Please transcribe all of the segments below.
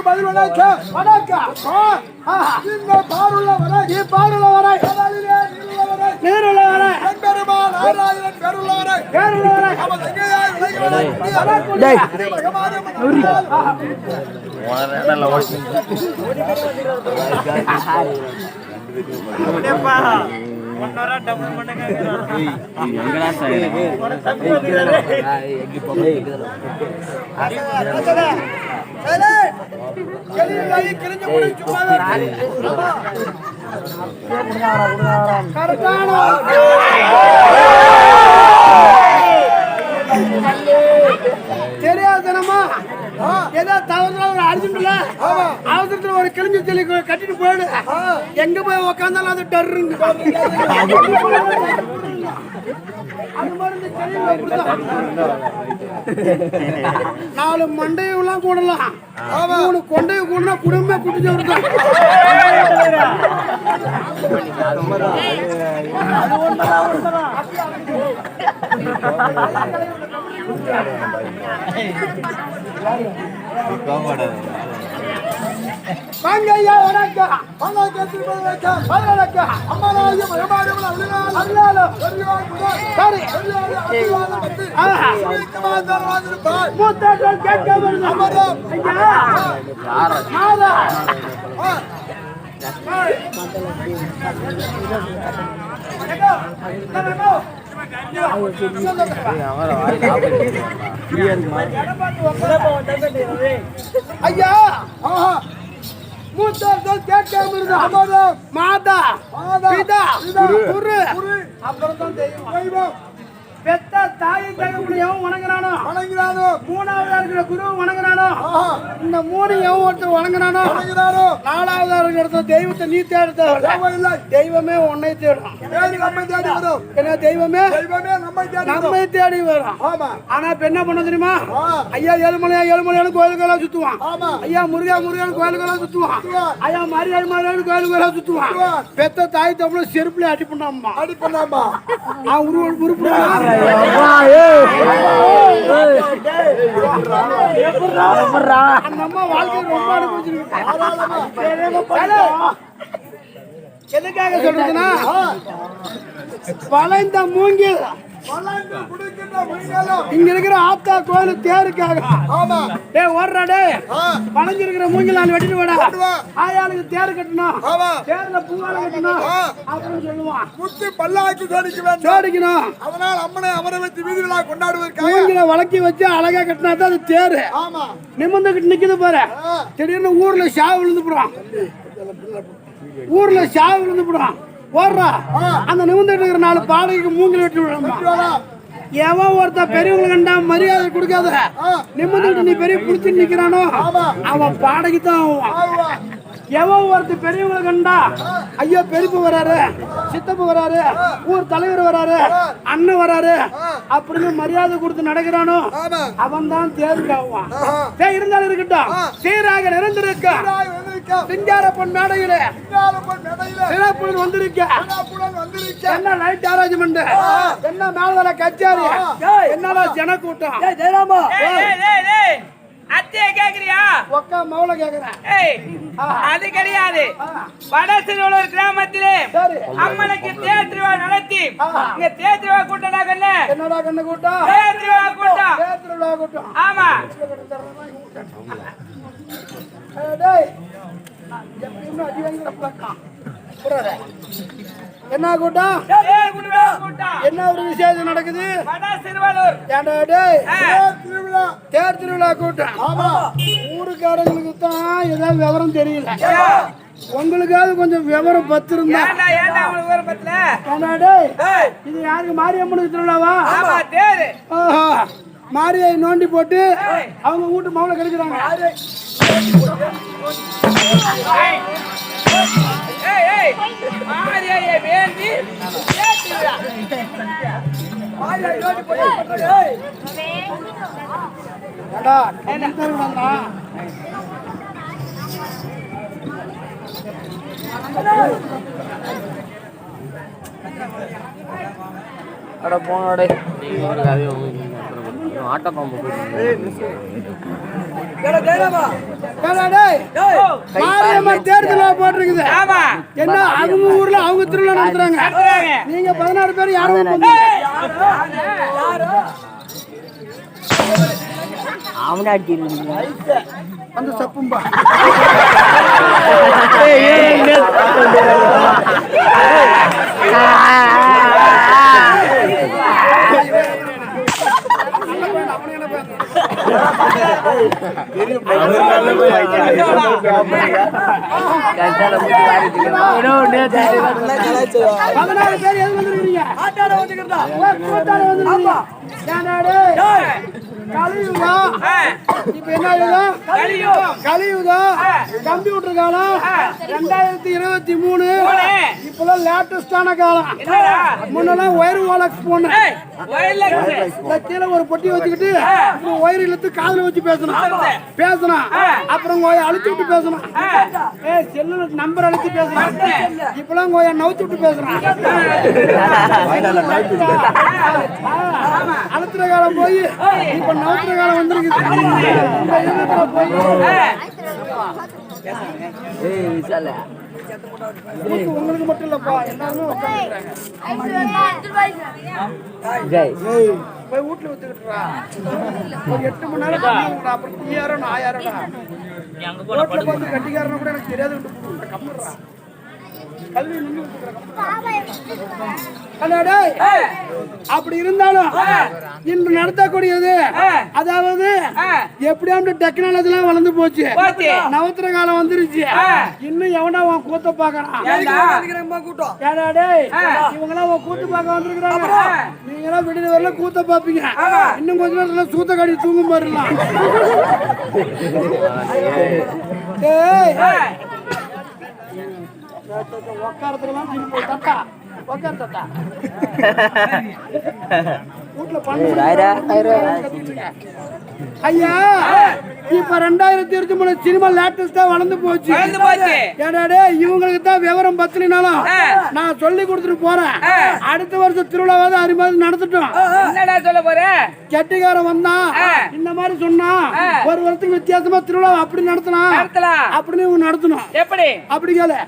பதில் வணக்கம் வணக்கம். பாருள்ள வரை நீருள்ள வரை பெருமாள் ஆராயணன் பெருள்ள வரை தெரியாதனமா ஏதோ தவறுல அர்ஜென்ட்ல அவசரத்துல ஒரு கிழிஞ்சு சொல்லி கட்டிட்டு போயிடு. எங்க போய் உக்காந்தாலும் அது டர்ருங்க. நாலு மண்டையெல்லாம் கூடலாம். மூணு கொண்டைய கூடனா குடும்பமே குடிச்சு வருதான். வாங்கய்யா வணக்கம். ஐயா மூத்தோர்கள் கேட்காம இருந்தா அமரம், மாதா, பிதா, குரு, அப்புறம் தான் தெய்வம். பெத்த தாய் தகவல் எவன் வணங்குறானோ மூணாவதா இருக்கிற குரு வணங்குறானோ இந்த மூணு எவன் ஒருத்தர் வணங்குறானோ நாலாவதா இருக்கிற தெய்வத்தை நீ தேடுத்த தெய்வமே உன்னை தேடும் என்ன தெய்வமே நம்மை தேடி வரும் ஆனா இப்ப என்ன பண்ண தெரியுமா ஐயா ஏழுமலையான கோயிலுக்கெல்லாம் சுத்துவான் ஐயா முருகன் கோயிலுக்கெல்லாம் சுத்துவான் ஐயா மாரியாள் கோயிலுக்கெல்லாம் சுத்துவான் பெத்த தாய் தமிழ் செருப்புல அடி பண்ணாமா உருப்பு நம்ம வாழ்க்கை ரொம்ப அனுபவிச்சிருக்கு எதுக்காக சொல்றதுன்னா வளைந்த மூங்கில் இங்க இருக்கிற ஆத்தா கோயில் தேருக்காக வளைஞ்சிருக்கிற மூங்கில் நான் வெட்டிட்டு விட ஆயாளுக்கு தேர் கட்டணும் தேர்ல பூவால கட்டணும் அப்படின்னு சொல்லுவான் முத்து பல்லாக்கு ஜோடிக்கணும் அதனால அம்மனை அமர வச்சு வீதி விழா கொண்டாடுவதற்கு மூங்கில வளக்கி வச்சு அழகா கட்டினா தான் அது தேரு நிமிர்ந்துகிட்டு நிக்குது பாரு திடீர்னு ஊர்ல ஷாவு விழுந்து போடுறான் ஓடுறா அந்த நிமிர்ந்துட்டு இருக்கிற 4 பாடகைக்கு மூங்கில் வெட்டி விடணும் எவன் ஒருத்த பெரியவங்களை கண்டா மரியாதை கொடுக்காத நிமிர்ந்துட்டு நீ பெரிய புடிச்சு நிக்கிறானோ அவன் பாடகி தான் ஆவான் எவன் ஒருத்தர் பெரியவங்களை கண்டா ஐயோ பெரியப்பு வராரு சித்தப்பு வராரு ஊர் தலைவர் வராரு அண்ணன் வராரு அப்படின்னு மரியாதை கொடுத்து நடக்கிறானோ அவன் தான் தேர்ந்தாவான் இருந்தாலும் இருக்கட்டும் சீராக நிறைந்திருக்க சிங்கார பொன் மேடையிலே சிறப்புடன் வந்திருக்க என்ன லைட் அரேஞ்ச்மெண்ட் என்ன மேலதல கச்சேரி என்னடா ஜன கூட்டம் அத்தைய கேக்குறியா ஒக்கா மௌல கேக்குறேன் அது கிடையாது வடசில் உள்ள ஒரு கிராமத்திலே அம்மனுக்கு தேர் திருவிழா நடத்தி இங்க தேர் திருவிழா கூட்டடா கண்ணு என்னடா கண்ணு கூட்டம் தேர் திருவிழா கூட்டம் ஆமா டேய் எப்படின்னு அடி வாங்கி பக்கம் புறடா என்ன கூட்டம் என்ன ஒரு விசேஷம் நடக்குது தேர் திருவிழா கூட்டம் ஊருக்காரங்களுக்கு தான் ஏதாவது விவரம் தெரியல உங்களுக்காவது கொஞ்சம் விவரம் பத்திருந்தா இது யாருக்கு மாரியம்மனுக்கு திருவிழாவா மாரியை நோண்டி போட்டு அவங்க வீட்டு மவுளை கெடுக்கிறாங்க ஆட்ட பாம்பு தேர்தலா போட்டிருக்குது என்ன அவங்க ஊர்ல அவங்க திருவிழா நடத்துறாங்க நீங்க 16 பேர் யாரும் அவனாட்டி அந்த சப்பும்பா கம்ப்யூட்டர் காலம் 2023 இப்பெல்லாம் லேட்டஸ்டான காலம் முன்னெல்லாம் ஒயர் வாலக்ஸ் போன கீழே ஒரு பொட்டி வச்சுக்கிட்டு ஒயர் இழுத்து காதுல வச்சு பேசணும் அப்புறம் அழுத்தி விட்டு பேசணும் செல்லுல நம்பர் அழுத்தி பேசணும் இப்பெல்லாம் நவுத்தி விட்டு பேசணும் அழுத்துற காலம் போய் இப்ப நவுத்துற காலம் வந்திருக்குது உங்களுக்கு மட்டும் இல்லப்பா எல்லாருமே போய் வீட்டுல வச்சுக்கிட்டுறா 8 மணி நேரம் அப்புறம் 1000 1000 ரோட்ல பார்த்து கட்டிக்காரன கூட எனக்கு தெரியாது விட்டு கம்மிடுறா கல்வி நின்று டேய், அப்படி இருந்தாலும் இன்று நடத்தக்கூடியது அதாவது எப்படியாவது டெக்னாலஜி எல்லாம் வளர்ந்து போச்சு, நவத்திர காலம் வந்துருச்சு. இன்னும் எவனா உன் கூத்த பாக்குறான்? ஏடா டேய், இவங்க எல்லாம் உன் கூத்து பார்க்க வந்திருக்கிறாங்க. நீங்க எல்லாம் விடுதி வரல கூத்த பாப்பீங்க. இன்னும் கொஞ்ச நேரத்துல சூத்த காடி தூங்கும் பாருலாம். உட்காரத்துக்கெல்லாம் தட்டா உட்கார தட்டா வீட்டுல பண்ண ஐயா. இப்ப 2023 சினிமா லேட்டஸ்டா வளர்ந்து போச்சு. ஏடாடே இவங்களுக்கு தான் விவரம் பத்தலினாலும் நான் சொல்லி கொடுத்துட்டு போறேன். அடுத்த வருஷம் திருவிழாவது அறிமுகம் நடத்தட்டும். என்னடா சொல்ல போற? கெட்டிக்காரன் வந்தா இந்த மாதிரி சொன்னா ஒரு வருஷத்துக்கு வித்தியாசமா திருவிழா அப்படி நடத்தலாம் அப்படின்னு இவங்க நடத்தணும். எப்படி? அப்படி கேளு.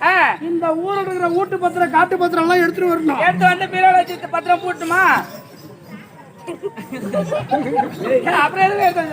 இந்த ஊர்ல இருக்கிற வீட்டு பத்திரம் காட்டு பத்திரம் எல்லாம் எடுத்துட்டு வரணும். எடுத்து வந்து பீரோல வச்சு பத்திரம் போட்டுமா? அப்புறம் எதுக்கு எடுத்து